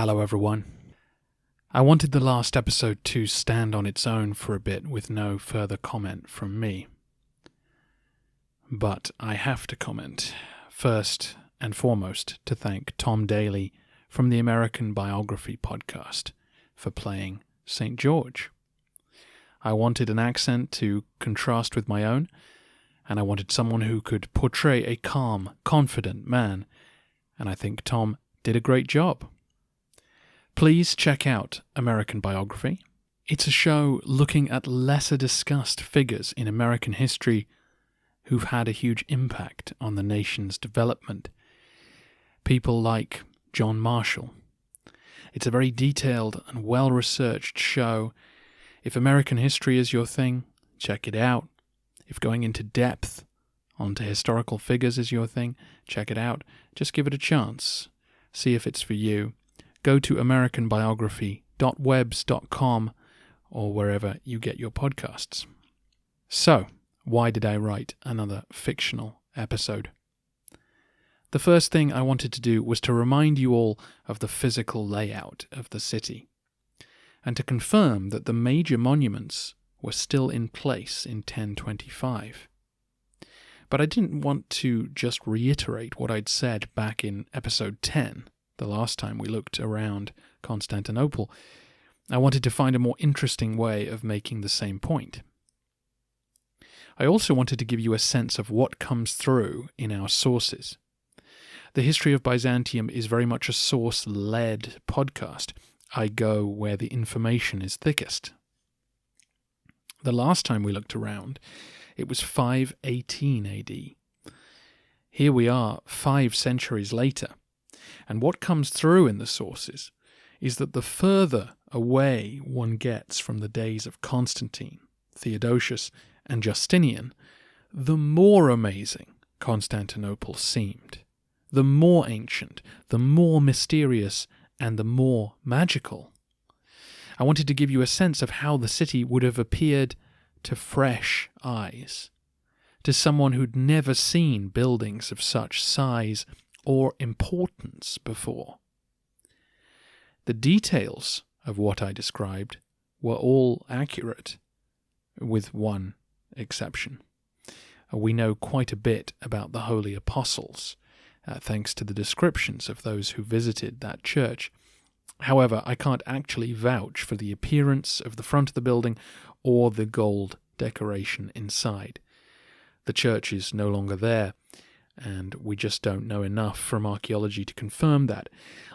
Hello everyone. I wanted the last episode to stand on its own for a bit with no further comment from me. But I have to comment, first and foremost, to thank Tom Daly from the American Biography podcast for playing St. George. I wanted an accent to contrast with my own, and I wanted someone who could portray a calm, confident man, and I think Tom did a great job. Please check out American Biography. It's a show looking at lesser discussed figures in American history who've had a huge impact on the nation's development. People like John Marshall. It's a very detailed and well-researched show. If American history is your thing, check it out. If going into depth onto historical figures is your thing, check it out. Just give it a chance. See if it's for you. Go to americanbiography.webs.com or wherever you get your podcasts. So, why did I write another fictional episode? The first thing I wanted to do was to remind you all of the physical layout of the city, and to confirm that the major monuments were still in place in 1025. But I didn't want to just reiterate what I'd said back in episode 10, the last time we looked around Constantinople. I wanted to find a more interesting way of making the same point. I also wanted to give you a sense of what comes through in our sources. The history of Byzantium is very much a source-led podcast. I go where the information is thickest. The last time we looked around, it was 518 AD. Here we are, 5 centuries later. And what comes through in the sources is that the further away one gets from the days of Constantine, Theodosius, and Justinian, the more amazing Constantinople seemed, the more ancient, the more mysterious, and the more magical. I wanted to give you a sense of how the city would have appeared to fresh eyes, to someone who'd never seen buildings of such size or importance before. The details of what I described were all accurate, with one exception. We know quite a bit about the Holy Apostles, thanks to the descriptions of those who visited that church. However, I can't actually vouch for the appearance of the front of the building or the gold decoration inside. The church is no longer there, and we just don't know enough from archaeology to confirm that.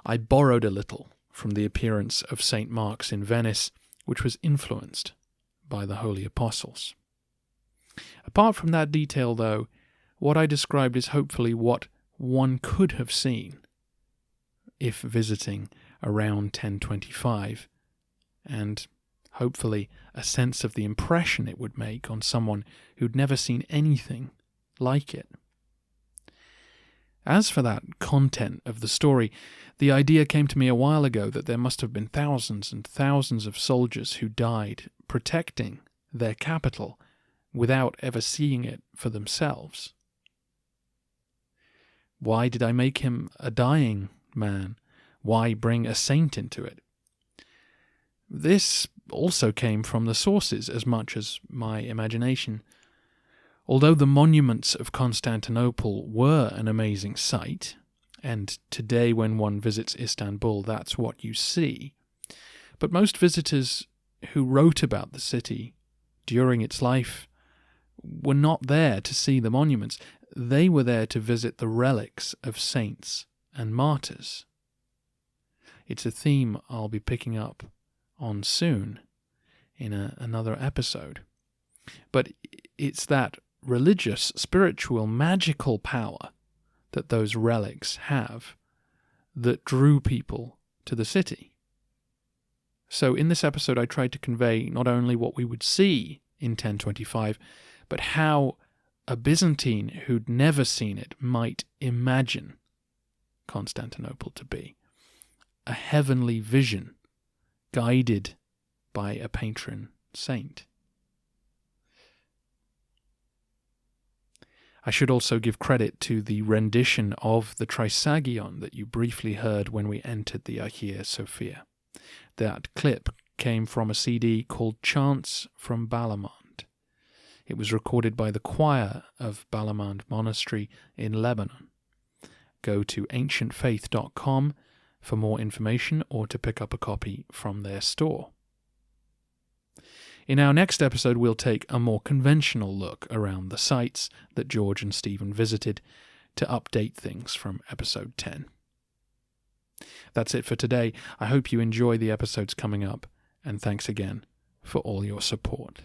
I borrowed a little from the appearance of St. Mark's in Venice, which was influenced by the Holy Apostles. Apart from that detail, though, what I described is hopefully what one could have seen if visiting around 1025, and hopefully a sense of the impression it would make on someone who'd never seen anything like it. As for that content of the story, the idea came to me a while ago that there must have been thousands and thousands of soldiers who died protecting their capital without ever seeing it for themselves. Why did I make him a dying man? Why bring a saint into it? This also came from the sources as much as my imagination. Although the monuments of Constantinople were an amazing sight, and today when one visits Istanbul that's what you see, but most visitors who wrote about the city during its life were not there to see the monuments. They were there to visit the relics of saints and martyrs. It's a theme I'll be picking up on soon in another episode. But it's that religious, spiritual, magical power that those relics have that drew people to the city. So in this episode I tried to convey not only what we would see in 1025, but how a Byzantine who'd never seen it might imagine Constantinople to be. A heavenly vision guided by a patron saint. I should also give credit to the rendition of the Trisagion that you briefly heard when we entered the Hagia Sophia. That clip came from a CD called Chants from Balamand. It was recorded by the choir of Balamand Monastery in Lebanon. Go to ancientfaith.com for more information or to pick up a copy from their store. In our next episode, we'll take a more conventional look around the sites that George and Stephen visited to update things from episode 10. That's it for today. I hope you enjoy the episodes coming up, and thanks again for all your support.